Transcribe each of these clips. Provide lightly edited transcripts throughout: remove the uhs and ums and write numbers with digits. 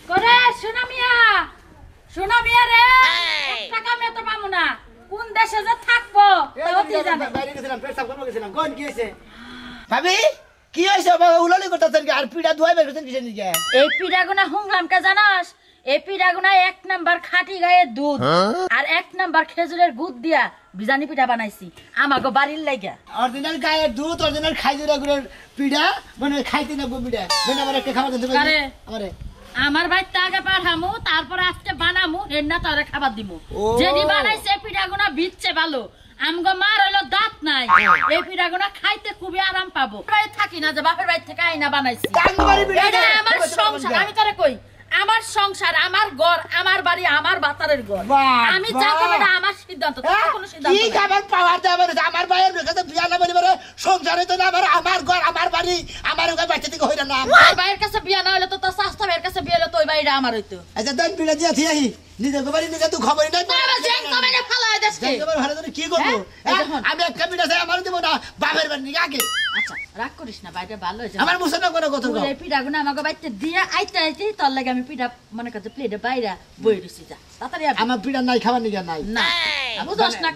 করে শোনা মিয়া রে টাকা মে তো পামু না কোন দেশে যে থাকবো তাও তুই জানিস বাইরে গেছিলাম পেট সাফ করতে গেছিলাম কোন কি হইছে ভাবি কি হইছে বাবা উলালি করতেছেন কি আর পিড়া ধোয়াই বের করতেন কিসের নিকে এই পিড়াগুনা হুংলাম কে জানাস এই পিড়াগুনা এক নাম্বার খাঁটি গায়ের দুধ আর এক নাম্বার খেজুরের গুড় দিয়া বিজানি পিঠা বানাইছি আমাগো বাড়ির লাগা অরিজিনাল গায়ের দুধ অরিজিনাল খাইজুরা গুড়ের পিড়া মানে খাইতে না পিড়া মানে আমার একটা খাবার দিতে আরে আমারে আমার ভাইতে আগে পাঠামু তারপরে আজকে বানামু হেন্না তোরে খাবার দিমু যেদি বানাইছে পিঠাগুনা বিচ্ছে ভালো আমগো মার হইলো দাঁত নাই এই পিঠাগুনা খাইতে খুবই আরাম পাবো বাড়ি থাকি না যে বাপের বাড়ি থেকে আইনা বানাইছি এটা আমার সংসার আমি তোরে কই আমার সংসার আমার ঘর আমার বাড়ি আমার বাতারের ঘর আমি যা করব না আমার সিদ্ধান্ত তোর কোনো সিদ্ধান্ত কি খাবার পাওয়ার দাবার আমার ভাইয়ের কাছে বিয়া না বলিবারে সংসারে তো না আমার ঘর আমার বাড়ি আমার ওই বাচ্চা থেকে হইরা না আমার ভাইয়ের কাছে বিয়া না হলে তো তোর শাস্তা ভাইয়ের কাছে বিয়া হলে তো ওই বাড়িটা আমার হইতো আচ্ছা দেন পিড়া দিয়া থিয়াহি নিজে গোবারি নিজে তো খবরই নাই বাবা জেন কমেনে ফালায় দেশকে এবার ভালো করে কি করব আমি একটা পিড়া চাই আমার দেব না বাপের বাড়ি আগে আচ্ছা রাগ করিস না বাইরে ভালো হইছে আমার মুসনা করে কত এই পিঠাগুনা আমাকে বাইতে দিয়া আইতে তোর লাগে আমি পিঠা মনে করতে প্লেটে বাইরা বই দিছি যা তাড়াতাড়ি আমার পিড়া নাই খাবার নিগা নাই না বুঝছস না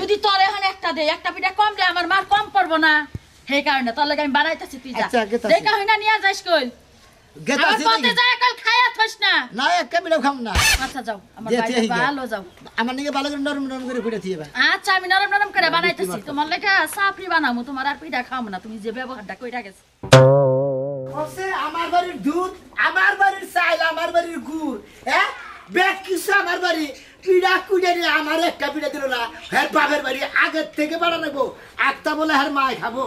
যদি তোর এখন একটা দে একটা পিঠা কম দে আমার মার কম পড়বো না সেই কারণে তোর লাগে আমি বানাইতেছি তুই যা দেখা হয় না নিয়া যাইস কই গেতাছি আমার পথে যায় কাল খায়া থস না না একটা পিড়া খাম না আচ্ছা যাও আমার বাইরে ভালো যাও আমার নিগে ভালো করে নরম নরম করে পিড়া থিয়েবা আচ্ছা আমি নরম নরম করে বানাইতেছি তোমার লাগে সাপড়ি বানামু তোমার আর পিঠা খামু না তুমি যে ব্যবহারটা কইরা গেছ ওসে আমার বাড়ির দুধ আমার বাড়ির চাল আমার বাড়ির গুড় হ্যাঁ ব্যাগ কিছু আমার বাড়ি পিড়া কুড়ে নিয়ে আমার একটা পিড়া দিল না হ্যাঁ বাপের বাড়ি আগের থেকে বাড়ানো একটা বলে হ্যাঁ মায় খাবো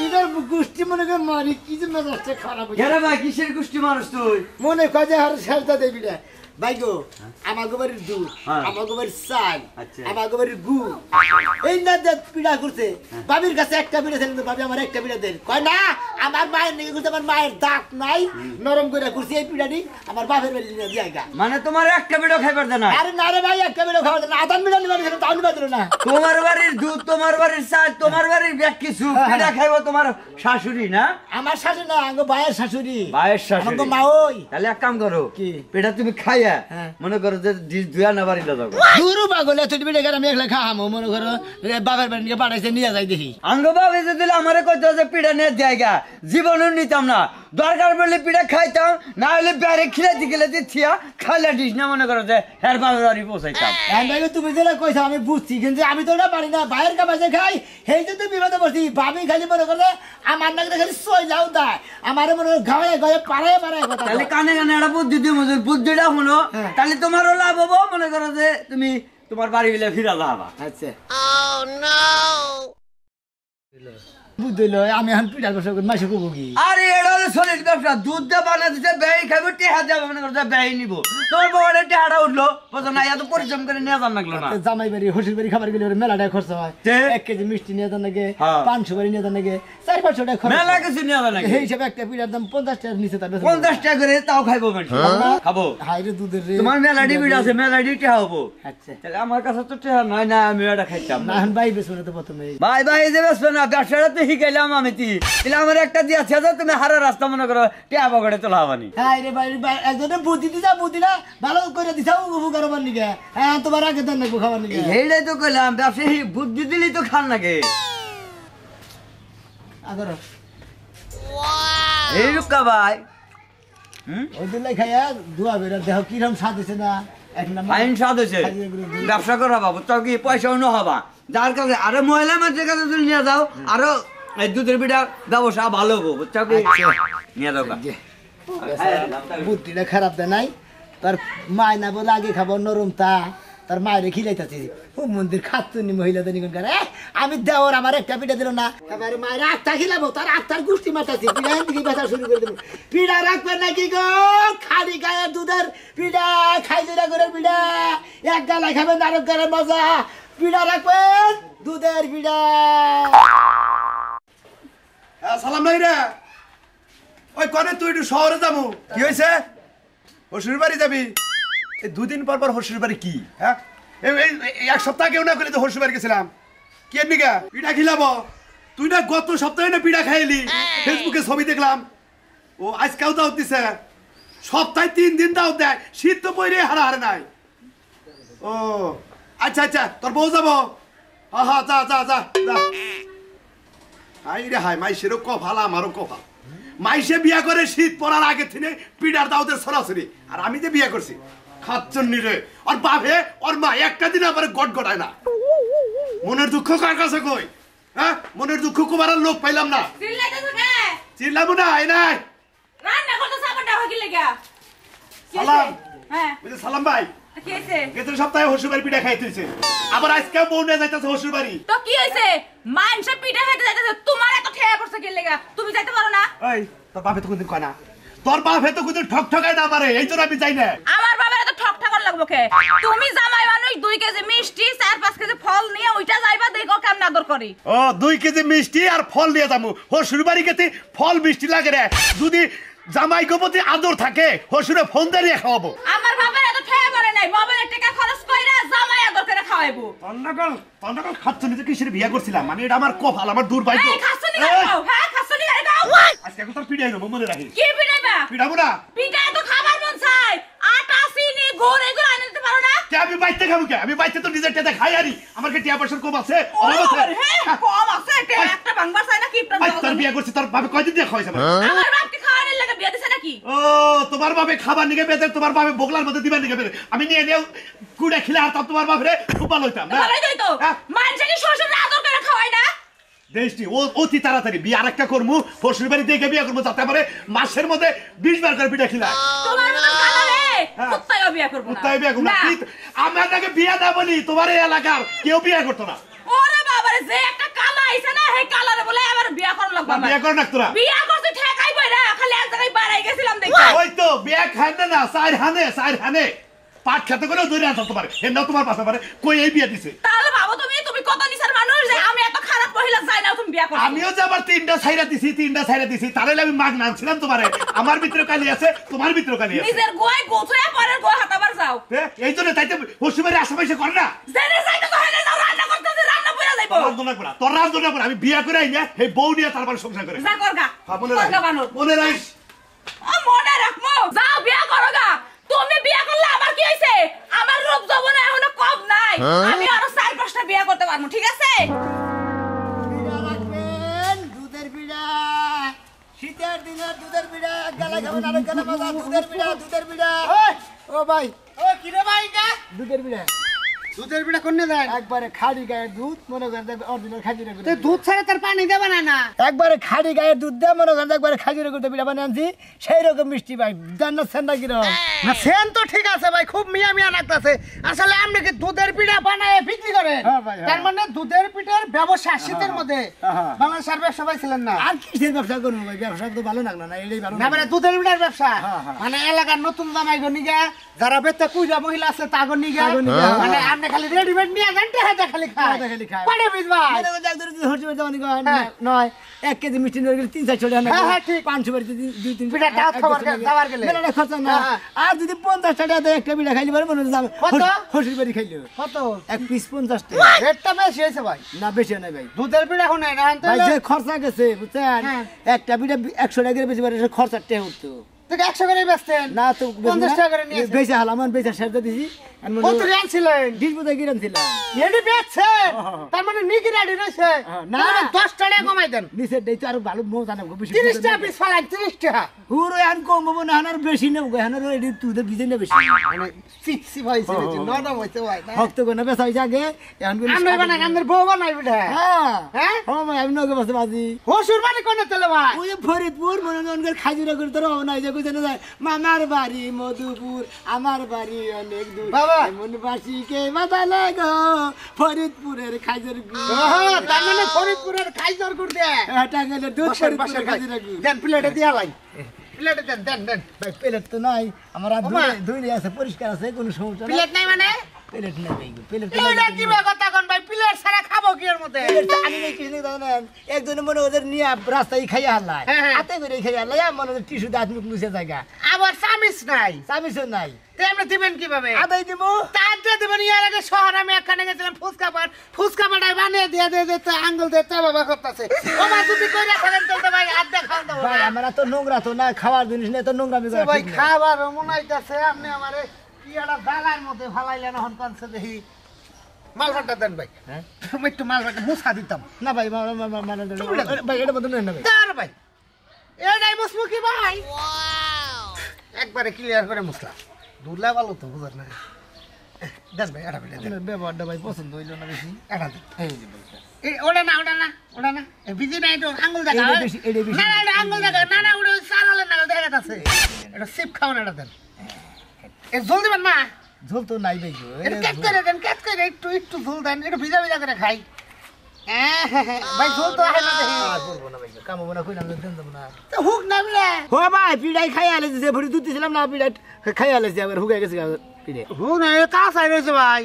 এটার গোষ্ঠী মনে করে মারি কি যে মেজাজটা খারাপ ভাই কিসের গোষ্ঠী মানুষ তুই মনে কয় যে আর সেলটা দেবি না ভাই গো আমার বাড়ির দুধ আমার বাড়ির চাল আমার বাড়ির গুড় এই না যে পিড়া করছে বাবির কাছে একটা পিড়া ছিল ভাবি আমার একটা পিড়া দেন কয় না আমার মায়ের নিয়ে করছে আমার মায়ের দাঁত নাই নরম করে করছে এই পিড়াটি আমার বাপের বাড়ি নিয়ে জায়গা মানে তোমার একটা পিঠা খাইবার দেন না আরে না রে ভাই একটা পিড়া খাওয়া না আদান পিড়া নিবার ছিল তাও নিবার দিল না তোমার বাড়ির দুধ তোমার বাড়ির চাল তোমার বাড়ির ব্যাগ কিছু পিঠা খাইবো তোমার শাশুড়ি না আমার শাশুড়ি না আমার ভাইয়ের শাশুড়ি ভাইয়ের শাশুড়ি আমার মা ওই তাহলে এক কাম করো কি পিঠা তুমি খাইয়া মনে করো যে দুয়া না বাড়ি দাও দূরু পাগলে তুই পিড়া করে আমি একলা খাহামো মনে করো বাপের বাড়ি নিয়ে পাঠাইছে নিয়ে যাই দেখি আঙ্গ বাবা যে দিলে আমারে কইতো যে পিঠা নিয়ে জায়গা জীবনও নিতাম না দরকার পড়লে পিঠা খাইতাম না হলে বাইরে খিলাইতে গেলে থিয়া খাইলে দিস না মনে করো যে হের বাবার বাড়ি পৌঁছাইতাম তুমি যেটা কইছো আমি বুঝছি কিন্তু আমি তো ওটা পারি না বাইরের কাছে খাই সেই যে তুই বিপদে পড়ছি ভাবি খালি মনে করে আমার নাকি খালি সই যাও দেয় আমার মনে হয় গায়ে গায়ে পাড়ায় পাড়ায় কথা তাহলে কানে কানে একটা বুদ্ধি দিই মজুর বুদ্ধিটা হলো তাহলে তোমারও লাভ হবো মনে করো যে তুমি তোমার বাড়ি বিলে ফিরা যাবা আচ্ছা বুদ্ধি লয় আমি এখন পিঠার ব্যবসা করি মাসে কবো কি আরে এটা হলো সলিড ব্যবসা দুধ দিয়ে বানা দিতে ব্যয় খাইবো টেহা যাবে মনে করো ব্যয় নিবো তোর বাবার টেহাটা উঠলো বুঝো না এত পরিশ্রম করে নিয়ে যান লাগলো না জামাই বাড়ি হসির বাড়ি খাবার গেলে মেলাটা খরচ হয় 1 কেজি মিষ্টি নিয়ে যান লাগে 500 বাড়ি নিয়ে যান লাগে 400-500 টাকা খরচ মেলা কিছু নিয়ে যান লাগে এই হিসাবে একটা পিঠার দাম 50 টাকার নিচে তার 50 টাকা করে তাও খাইবো মানুষ খাবো হাইরে দুধের রে তোমার মেলাডি বিড় আছে মেলাডি টেহা হবো আচ্ছা তাহলে আমার কাছে তো টেহা নয় না আমি এটা খাইতাম না এখন ভাই বেশ তো প্রথমে ভাই ভাই যে বেশ না ব্যবসাটা তো শিখাইলাম আমি তাহলে আমার একটা দিয়ে আছে তুমি হারা রাস্তা মনে করো টেহা পকেটে তোলা হবানি হাইরে ভাই একজনে বুদ্ধি দিছা বুদ্ধিটা ভালো করে দিছাও উপকার হবার নিকে হ্যাঁ তোমার আগে দেন নাকবো খাবার নিকে এইটাই তো কইলাম ব্যবসায়ী বুদ্ধি দিলেই তো খান নাকি আগর এই রুক্কা ভাই ওই দিলাই খাইয়া ধোয়া বেরা দেখো কিরম স্বাদ হয়েছে না এক নাম্বার ফাইন স্বাদ হয়েছে ব্যবসা করা বাবু তাও কি পয়সা অন্য হবা যার কাছে আরো মহিলা মানুষের কাছে যদি নিয়ে যাও আরো এই দুধের পিঠা ব্যবসা ভালো হবো বুঝছো কি নিয়ে যাও বুদ্ধিটা খারাপ দেয় নাই তার মায় না বলে আগে খাবো নরম তা তার মায়ের খিলাইতেছে ও মন্দির খাতুনি মহিলাদের নিকন করে আমি দেওয়ার আমার একটা পিঠা দিল না এবারে মায়ের আটটা খিলাবো তার আটটার গোষ্ঠী মাতাছি পিঠা থেকে বেচা শুরু করে দেবো পিঠা রাখবেন নাকি গো খালি গায়ের দুধের পিঠা খাইজুরা করে পিঠা এক গালা খাবেন আরেক গালের মজা পিঠা রাখবেন দুধের পিঠা সালাম নাই রে ওই কনে তুই একটু শহরে যাবো কি হয়েছে হসুর বাড়ি যাবি এই দুদিন পর পর হসুর বাড়ি কি হ্যাঁ এক সপ্তাহ কেউ না করে তো হসুর বাড়ি গেছিলাম কি এমনিকা পিঠা খিলাবো তুই না গত সপ্তাহে না পিঠা খাইলি ফেসবুকে ছবি দেখলাম ও আজকেও দাও দিছে সপ্তাহে 3 দিন দাও দেয় শীত তো পরে হারে নাই ও আচ্ছা আচ্ছা তোর বউ যাবো হ্যাঁ যা যা যা যা হাই রে হাই মাইশেরও কপাল আমারও কপাল মাইসে বিয়া করে শীত পড়ার আগে থেকে পিডার দাউদের সরাসরি আর আমি যে বিয়া করছি খাচ্চন্নি রে আর বাপে ওর মা একটা দিন আমার গট গটায় না মনের দুঃখ কার কাছে কই হ্যাঁ মনের দুঃখ কুমার লোক পাইলাম না চিল্লাবো না এই নাই সালাম সালাম ভাই গেছে সপ্তাহে হসুর পিঠা খাইতেছে আবার আজকে বউ নিয়ে যাইতেছে হসুর বাড়ি তো কি হইছে মানুষে পিঠা খাইতে যাইতেছে তোমার এত ঠেয়া পড়ছে কি লাগা তুমি যাইতে পারো না এই তোর বাপে তো কোনদিন কয় না তোর বাপে তো কোনদিন ঠক ঠকায় না পারে এই জন্য আমি যাই না আমার বাবার এত ঠক ঠাকর লাগবো কে তুমি জামাই মানুষ 2 কেজি মিষ্টি 4-5 কেজি ফল নিয়ে ওইটা যাইবা দেখো কেমন আদর করি ও 2 কেজি মিষ্টি আর ফল নিয়ে যাবো হসুর বাড়ি গেতে ফল মিষ্টি লাগে রে যদি জামাই গোপতি আদর থাকে হসুরে ফোন দিয়ে খাওয়াবো আমার বাবার এত ঠেয়া পড়ে নাই মোবাইলের টাকা খরচ কইরা জামাই আদর করে খাওয়াইবো তন্ডকল খাচ্ছ নিজে কিসের বিয়া করছিলাম মানে এটা আমার কপাল আমার দুর্ভাগ্য এই খাসনি গাও হ্যাঁ খাসনি গাও আজকে এখন তোর পিড়াই নেবো মনে রাখি কি পিড়াইবা পিড়াবো না পিঠা তো খাবার মন চাই আটা চিনি গুড় এগুলো আনতে দিতে পারো না কে আমি বাইতে খাবো কে আমি বাইতে তো নিজের টেতে খাই আরি আমার কি টিয়া পয়সার কম আছে হ্যাঁ কম আছে একটা ভাঙবার চাই না কি তোর বিয়া করছি তোর ভাবে কয়দিন দিয়ে খাওয়াইছে আমার বাপকে খাওয়ানোর লাগা বিয়া দিছে নাকি ও তোমার ভাবে খাবার নিকে বেঁধে তোমার ভাবে বগলার মধ্যে দিবার নিকে বেঁধে আমি নিয়ে নিয়ে কুড়ে খেলে আর তোমার ভাবে খুব ভালো হইতাম না ভালোই তো মানুষকে শ্বশুর আদর করে খাওয়াই না দেশটি ও অতি তাড়াতাড়ি বিয়ে আরেকটা করবো শ্বশুর বাড়ি দেখে বিয়ে করবো যাতে পারে মাসের মধ্যে 20 বার করে পিঠা খিলা তোমার মতো কালা রে কুত্তায়ও বিয়ে করব না কুত্তায় বিয়ে করব না আমার নাকি বিয়ে না বলি তোমার এই এলাকার কেউ বিয়ে করতো না ওরে বাবা রে যে একটা কালা আইছে না সেই কালারে বলে আবার বিয়ে করা লাগবে আমার বিয়ে কর না তোরা বিয়ে করতে ঠেকাই বইরা খালি এক জায়গায় বাড়াই গেছিলাম দেখি ওই তো বিয়ে খায় না সাইর হানে পাট খেতে করে ধরে আনতো তোমার এন্ডাও তোমার পাশে পারে কই এই বিয়ে দিছে তাহলে ভাবো তুমি কত নিসার মানুষ যে আমি এত খারাপ মহিলা চাই না তুমি বিয়ে করো আমিও যে আবার তিনটা ছাইরা দিছি তাহলে আমি মাগ নামছিলাম তোমারে আমার ভিতরে কালি আছে তোমার ভিতরে কালি আছে নিজের গোয় গোছয়া পরের গোয় হাতাবার যাও এই জন্য তাইতে হসুবাড়ি আশেপাশে কর না জেনে যাইতে তো হয় না যাও রান্না করতে রান্না পড়া যাইবো তোর রান্ধনা করা আমি বিয়া করে আইনা এই বউ নিয়ে তারপর সংসার করে যা করগা করগা বানর মনে রাখিস মনে রাখমো যাও বিয়া করগা তুমি বিয়া করলে আবার কি হইছে আমার রূপ যৌবন এখনো কম নাই আমি আরো 4-5টা বিয়া করতে পারবো ঠিক আছে পিড়া রাখবেন দুধের পিড়া শীতের দিনের দুধের পিড়া গালা খাবেন আরেক গালা মজা দুধের পিড়া ও ভাই ও কি রে ভাই এটা দুধের পিড়া দুধের পিঠা কোনে দেয় একবারে খাড়ি গায়ের দুধ মনে করেন অরিজিনাল খাজিরা তো দুধ ছাড়া তার পানি দেবে না না একবারে খাড়ি গায়ের দুধ দিয়ে মনে করেন একবারে খাজিরা করতে পিড়া বানিয়ে আনছি সেই রকম মিষ্টি ভাই জান্নাত সেন্ডা কিরকম না সেন তো ঠিক আছে ভাই খুব মিয়া মিয়া লাগতাছে আসলে আপনি কি দুধের পিঠা বানায় বিক্রি করেন হ্যাঁ ভাই, হ্যাঁ। তার মানে দুধের পিঠার ব্যবসা শীতের মধ্যে হ্যাঁ। বাংলাদেশের ব্যবসা পাইছিলেন না আর কিসের ব্যবসা করবো ভাই ব্যবসা তো ভালো লাগলো না এটাই ভালো না মানে দুধের পিঠার ব্যবসা হ্যাঁ, হ্যাঁ। মানে এলাকার নতুন জামাই গনিগা যারা বেতে কুইরা মহিলা আছে তাগো নিগা তাগো নিগা, মানে হ্যাঁ। আপনি খালি রেডিমেড নিয়ে যান টাকা খালি খায় টাকা খালি খায়। কয়টা পিস ভাই হ্যাঁ। নয় 1 কেজি মিষ্টি নিয়ে গেলে 3-4 ছড়ি আনা হ্যাঁ, হ্যাঁ, ঠিক। 500 বাড়িতে 2-3 পিঠা টাকা খাবার গেলে। মেলাটা খরচা না হ্যাঁ। আর যদি 50 টাকা দেয় একটা পিঠা খাইলে পারে মনে হচ্ছে কত? হসুর বাড়ি খাইলো কত এক পিস 50 টাকা রেটটা বেশি হয়েছে ভাই না বেশি নাই ভাই দুধের পিঠা এখন না ভাই যে খরচা গেছে বুঝছেন হ্যাঁ। একটা পিঠা 100 টাকা বেশি পারে খরচা টেহ উঠতো থেকে 100 করে বেচতেন না তো 50 টাকা করে নিয়েছে বেশি হাল আমার বেচা শেষটা দিছি কত রিয়াল ছিলেন 20 বোতল কিরাম ছিলাম এডি বেচছে তার মানে নিকি রেডি রইছে না। না 10 টাকা কমাই দেন নিচের দেই তো আর ভালো মজা না বেশি 30 টাকা পিস ফালাই 30 টাকা হুরো এখন কম হবো না হানার বেশি নেব হানার এডি তুদের বিজে না বেশি মানে সিক্সি হইছে নরম হইছে ভাই না ভক্ত কোনা বেচা হইছে আগে এখন কোন আমরা বানা আমাদের বউ বানাই বিটা হ্যাঁ হ্যাঁ হ্যাঁ ভাই আমি নগে বসে বাজি হসুর বাড়ি কোনে তেলে ভাই ওই যে ফরিদপুর মনোনগর খাজুরা করে তোর হবে না যে কইছে না যায় মামার বাড়ি মধুপুর আমার বাড়ি অনেক দূর বাবা। এমন বাসিকে বাধা লাগো ফরিদপুরের খাজুর তার মানে ফরিদপুরের খাইজর করে দে টাঙ্গাইলের দুধ বসেন বসেন ফরিদপুরের ভাই খাজুরা গুড়। দেন প্লেটে দিয়া লাই প্লেটে দেন দেন দেন ভাই প্লেট তো নাই আমার আর ওমা। ধুইলে আছে পরিষ্কার আছে কোনো সমস্যা নাই প্লেট নাই মানে প্লেট নাই ভাই প্লেট এইটা কি কথা কোন ভাই প্লেট ছাড়া খাবো কি এর মধ্যে আমি নেই কিছু নেই জানেন একজনে মনে ওদের নিয়ে রাস্তায় খাইয়া হাল্লায় হাতে করে খাইয়া হাল্লায় মনে ওদের টিস্যু দাঁত মুখ মুছে জায়গা আবার চামিচ নাই চামিচও নাই তেমনি দিবেন কিভাবে আদাই দিব তারটা দিবেন ইয়ার আগে শহর আমি একখানে গেছিলাম ফুচকা পাটায় বানিয়ে দিয়ে তো আঙ্গুল দিয়ে বাবা করতেছে ও মা তুমি কই রাখেন তো ভাই হাত দেখাও দাও ভাই আমরা তো নোংরা তো না খাওয়ার জিনিস না তো নোংরা তো ভাই খাবার মনে হইতাছে আপনি আমারে কি একটা দালার মধ্যে ফালাইলেন হন কানছে দেখি মালভাটা দেন ভাই হ্যাঁ আমি একটু মালভাটা মুছা দিতাম না ভাই মানে ভাই এটা বন্ধ না ভাই দাঁড় ভাই এটাই মুছবো কি ভাই একবারে ক্লিয়ার করে মুছলাম দুধলা ভালো তো বুঝার না দেন ভাই এটা দেন ব্যবহারটা ভাই পছন্দ হইল না বেশি এটা দেন ওটা না বিজি নাই তো আঙ্গুল দেখা এটা বেশি না না আঙ্গুল দেখা না ওটা সারালে না দেখা যাচ্ছে এটা সিপ খাওয়ান এটা দেন এ জল দিবেন না ঝোল তো নাই ভাই এটা কেট করে দেন কেট করে একটু ঝোল দেন এটা ভিজা ভিজা করে খাই ভাই ঝোল তো আহে না দেখি আর করবো না ভাই কাম না কইলাম দেন দেব না তো হুক না বিলে হো ভাই পিড়াই খাই আলে যে ভরি দুধ দিছিলাম না পিড়াই খাই আলে যে আবার হুগাই গেছে পিড়ে হুক না কা চাই রয়েছে ভাই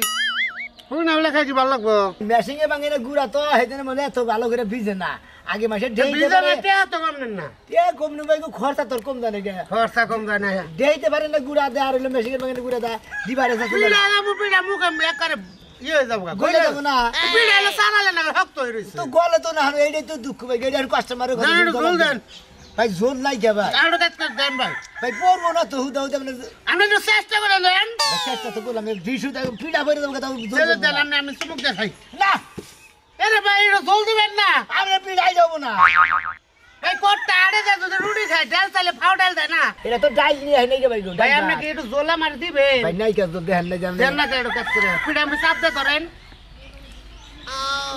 হুক না বলে খাই কি ভালো লাগবো মেশিং এ বাঙের গুড়া তো হেদিন মনে এত ভালো করে ভিজে না আগে মাসে ভিজা না তে তো কম নেন না এ কম নে ভাই খরচা তোর কম জানে গে খরচা কম যায় না দেইতে পারে না গুড়া দে আর হলো মেশিং এর বাঙের গুড়া দা দিবারে আছে পিড়া মুখ এক করে ইয়ে হয়ে যাবো গলে যাব না পিড়া এলো সারালে না শক্ত হয়ে রয়েছে তো গলে তো না হলো এইটাই তো দুঃখ ভাই গেডার কাস্টমারের কথা ঝোল দেন ভাই ঝোল নাই কে ভাই আরো কাজ দেন ভাই ভাই পড়বো না তো হুদা হুদা মানে আপনি একটু চেষ্টা করে দেন চেষ্টা তো করলাম ভিসু পিড়া ভরে দেবো কথা দেন আমি চুমুক দেখাই না এরে ভাই এটা জল দিবেন না আমরা পিড়াই যাবো না ভাই কোটটা আড়ে যায় যদি রুটি খায় ডাল চাইলে ফাও ডাল দেয় না এটা তো ডাল নিয়ে হয় নাই কে ভাই গো ভাই আপনি কি একটু জোলা মারি দিবেন ভাই নাই কাজ তো দেখেন না জানেন দেন না একটু কাজ করে পিঠা আমি চাপ দিয়ে ধরেন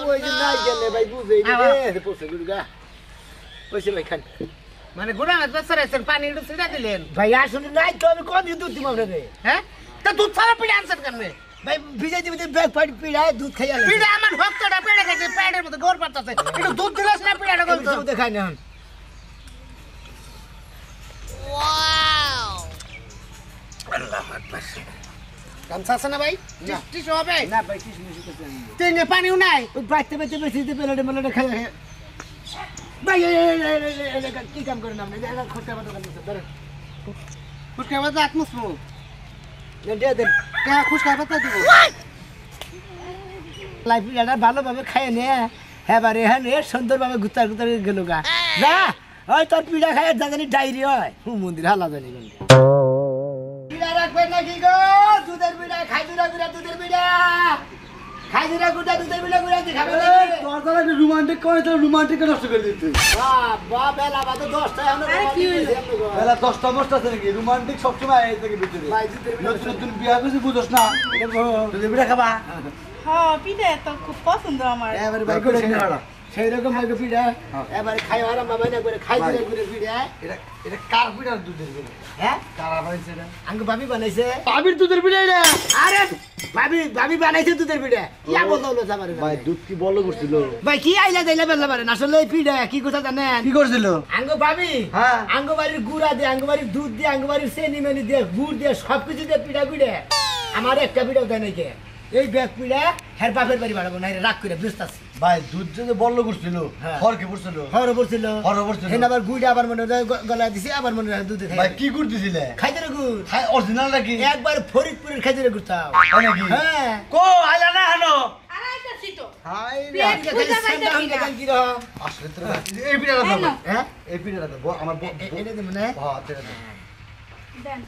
ওই যে নাই গেলে ভাই বুঝেই রে পড়ছে গুড়গা পয়সা ভাই খান মানে গুড়া মাছ বেচারাইছেন পানি একটু ছিটা দিলেন ভাই আসলে নাই তো আমি কোন দুধ দিব আপনারে হ্যাঁ তা দুধ ছাড়া পিঠা আনছেন কেন ভাই ভিজাই দিবি ব্যাগ ফাটি পিড়ায় দুধ খাই আলে পিঠা আমার ভক্তটা পেড়ে খাইছে পেটের মধ্যে গোর পাতাছে একটু দুধ দিলাস না পিঠাটা গলতো দেখাই না গামছা আছে না ভাই টিসু হবে না ভাই কিছু মিশু করতে আমি তেনে পানিও নাই ওই বাইতে বাইতে বেশি দিতে পেলে মেলে খাই ভাই কি কাম করেন আপনি খরচা পাতা ধরেন ফুটকা বাজা আত্মসমু দিয়ে দেন কে খুশকা পাতা দিব লাইফ পিড়াটা ভালোভাবে খাইয়ে নে হ্যাঁ বারে হ্যাঁ রে সুন্দরভাবে গুতার গুতার গেল গা যা ওই তোর পিড়া খাই জানি ডায়রি হয় মন্দির হালা জানি পিড়া রাখবেন নাকি গো দুধের পিড়া খাইজুরা গুড়া দুধের পিড়া খাইজুরা গুড়া দুধের পিড়া গুড়া দি খাবে না তোর তো একটা রোমান্টিক করে তো রোমান্টিক নষ্ট করে দিতে বাবা বেলা বাদ 10টা এখন কি হইলো বেলা 10টা বসতে আছে নাকি রোমান্টিক সবসময় এই থেকে ভিতরে ভাই দুধের পিড়া নতুন বিয়া করছিস বুঝছ না তুই বিড়া খাবা হ্যাঁ পিঠা তো খুব পছন্দ আমার এবারে ভাই করে সেই রকম ভাই পিড়া এবারে খাই আরাম বাবা না করে খাইজুরা গুড়া পিড়া এটা এটা কার পিড়ার দুধের বিড়া হ্যাঁ কারা বানাইছে এটা আঙ্গ ভাবি বানাইছে পাবির দুধের বিড়া এটা আরে ভাবি বানাইছে দুধের পিঠা ইয়া বললো আমার ভাই দুধ কি বলো করছিল ভাই কি আইলা দিলে বেলা পারেন আসলে এই পিঠা কি কথা জানেন কি করছিল আঙ্গ ভাবি হ্যাঁ। আঙ্গ বাড়ির গুড়া দিয়ে আঙ্গ বাড়ির দুধ দিয়ে আঙ্গ বাড়ির চেনি মেনি দিয়ে গুড় দিয়ে সবকিছু দিয়ে পিঠা পিঠে আমার একটা পিঠাও দেয় নাকি এই ব্যাগ পিঠা হের বাপের বাড়ি বাড়াবো না রাগ করে বুঝতে ভাই দুধ যে বললো করছিল হ্যাঁ। হর কি করছিল হরো পড়ছিল হরো পড়ছিল। হেন আবার গুড় আবার মনে হয় গলা দিছে আবার মনে হয় দুধে ভাই খাই কি গুড় দিছিলে খাইতে রে গুড় খাই অরিজিনাল নাকি একবার ফরিদপুরের খাইতে রে গুড়তাও তাই নাকি হ্যাঁ কো আইলা না হানো আর আইতাছি তো হাই রে পেট আজকে খালি সেন্টা হইলে কেন কি রকম আসলে তো এই পিড়াটা দাও ভাই। হ্যাঁ এই পিড়াটা দাও আমার এটা দেব না হ্যাঁ পিড়া দাও দেন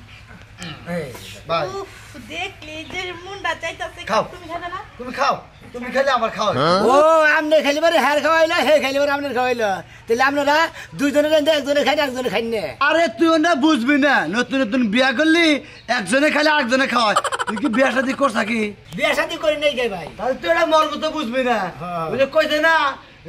এই ভাই উফ দেখলি যে মুন্ডা চাইতাছে খাও। তুমি খাবে না তুমি খাও তুমি খেলে আমার খাও ও আমনে খালি বারে হার খাওয়াইলো হে খালি বারে আমনে খাওয়াইলো তাহলে আপনারা দুইজনের রান্দে একজনে খাই একজনে খাই না আরে তুই না বুঝবি না নতুন নতুন বিয়া করলি একজনে খালি আরেকজনে খাওয়ায় তুই কি বিয়া শাদী করছ কি বিয়া শাদি করি নাই কে ভাই তাহলে তুই এটা মর্ম তো বুঝবি না হ্যাঁ। বুঝে কইছে না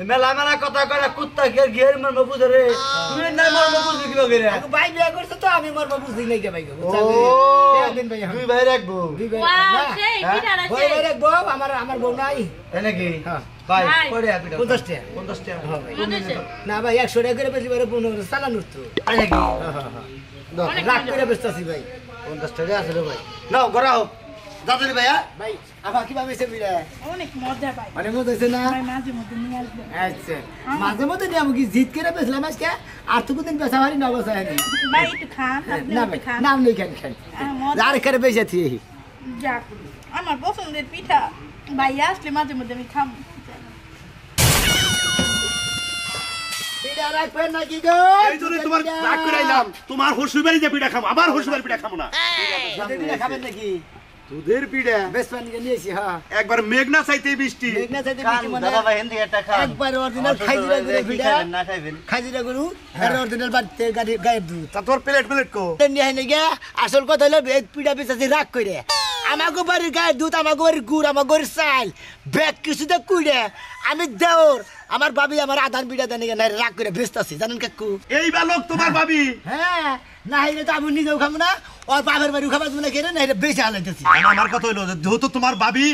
মেলা মেলা কথা কয় কুত্তা কে ঘের মর্ম বুঝে রে তুই না মর্ম বুঝবি কি করে আগু ভাই বিয়া করছে তো আমি মরবা বুঝি নাই কে ভাই গো দিন ভাই তুই ভাই রাখবো দুই ভাই ওয়াও না সেই হ্যাঁ? পিঠাটা ভাই সেই ভাই রাখবো আমার বউ নাই তাই নাকি হ্যাঁ। ভাই ভাই। কয়টা পিঠা 50 টাকা 50 টাকা মানেছে না ভাই 100 টাকা করে বেশি বারে 15 চালানোর তো তাই নাকি রাগ করে বেচতাছি ভাই 50 টাকা আছে রে ভাই নাও গড়া হোক দাদুরি ভাইয়া ভাই আবার কি ভাবেছে বিড়া অনেক মজা পাই অনেক মজা হয়েছে না ভাই মাঝে মধ্যে নিয়ে আসবেন আচ্ছা মাঝে মধ্যে নিয়ে আমি কি জিত করে বেসলাম আজকে আর তো কোনদিন বেসা ভারি নবস হয়নি ভাই একটু খান আপনি না একটু ভাই খান নাম নেই খান খান মজা আর করে বেসে থিয়ে যাক আমার পছন্দের পিঠা ভাইয়া আসলে মাঝে মধ্যে আমি খাবো বিড়া রাখবেন নাকি গো এই জন্য তোমার রাগ করে আইলাম তোমার শ্বশুর বাড়ি যে পিঠা খাবো আবার শ্বশুর বাড়ি পিঠা খাবো না বিড়া খাবেন নাকি দুধের পিঠা বেসপান নিয়ে নিয়েছি হ্যাঁ একবার মেঘনা চাইতে বৃষ্টি মেঘনা চাইতে বেশি মনে একবার অরিজিনাল খাইজিরা গরু বিড়া খাইজিরা গরু আর অরিজিনাল বাড়তে গাড়ি গায়েব দুধ তা তোর প্লেট কো নিয়ে আইনে গিয়া আসল কথা হলো এই পিঠা বেচাছি রাগ করে আমাকে বাড়ির গায়ের দুধ আমাকে বাড়ির গুড় আমাকে বাড়ির চাল ব্যাগ কিছুতে কুইড়ে আমি দেওর আমার ভাবি আমার আধান পিঠা দেন রাগ করে বেচতেছি জানেন কাকু এই বালক তোমার ভাবি হ্যাঁ না হইলে তো আমি নিজেও খাবো না ওর বাপের বাড়িও খাবার না কেন না এটা বেশি হালাইতেছি আমার কথা হইলো যে যেহেতু তোমার ভাবি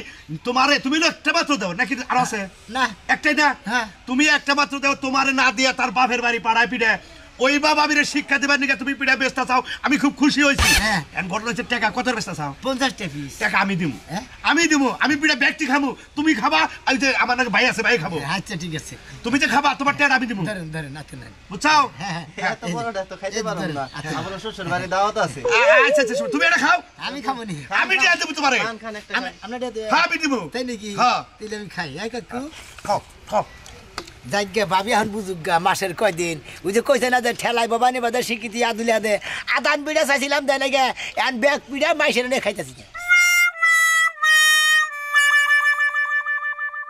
তোমারে তুমি না একটা মাত্র দাও নাকি আর আছে না একটাই না হ্যাঁ। তুমি একটা মাত্র দাও তোমারে না দিয়া তার বাপের বাড়ি পাড়ায় পিঠা ওই বাবিরে শিক্ষা দেবার নিকে তুমি পিঠা বেচতে চাও আমি খুব খুশি হয়েছি হ্যাঁ। এখন ঘটনা হচ্ছে টাকা কত বেচতে চাও 50 টা পিস টাকা আমি দিব হ্যাঁ? আমি পিঠা ব্যক্তি খাবো তুমি খাবা আমি যে আমার নাকি ভাই আছে ভাই খাবো আচ্ছা ঠিক আছে তুমি যে খাবা তোমার টাকা আমি দিব ধরেন ধরেন নাতে নেন বুঝছাও হ্যাঁ এত বড়টা তো খাইতে পারলাম না আচ্ছা। আমার শ্বশুর বাড়ি দাওয়াত আছে আচ্ছা আচ্ছা তুমি এটা খাও আমি খাবো নি আমি টাকা দেবো তোমারে খান খান একটা খান। আমরা হ্যাঁ আমি দিব তাই নাকি হ্যাঁ। তাহলে আমি খাই এই কাকু খাও খাও যাইগে ভাবি এখন বুঝুক গা মাসের কয়দিন ওই যে কইছে না যে ঠেলাই বাবা নি বাজার শিখিতি আদুলিয়া দে আদান পিঠা চাইছিলাম দেয় না গে এখন ব্যাগ পিঠা মাইসের নিয়ে খাইতেছি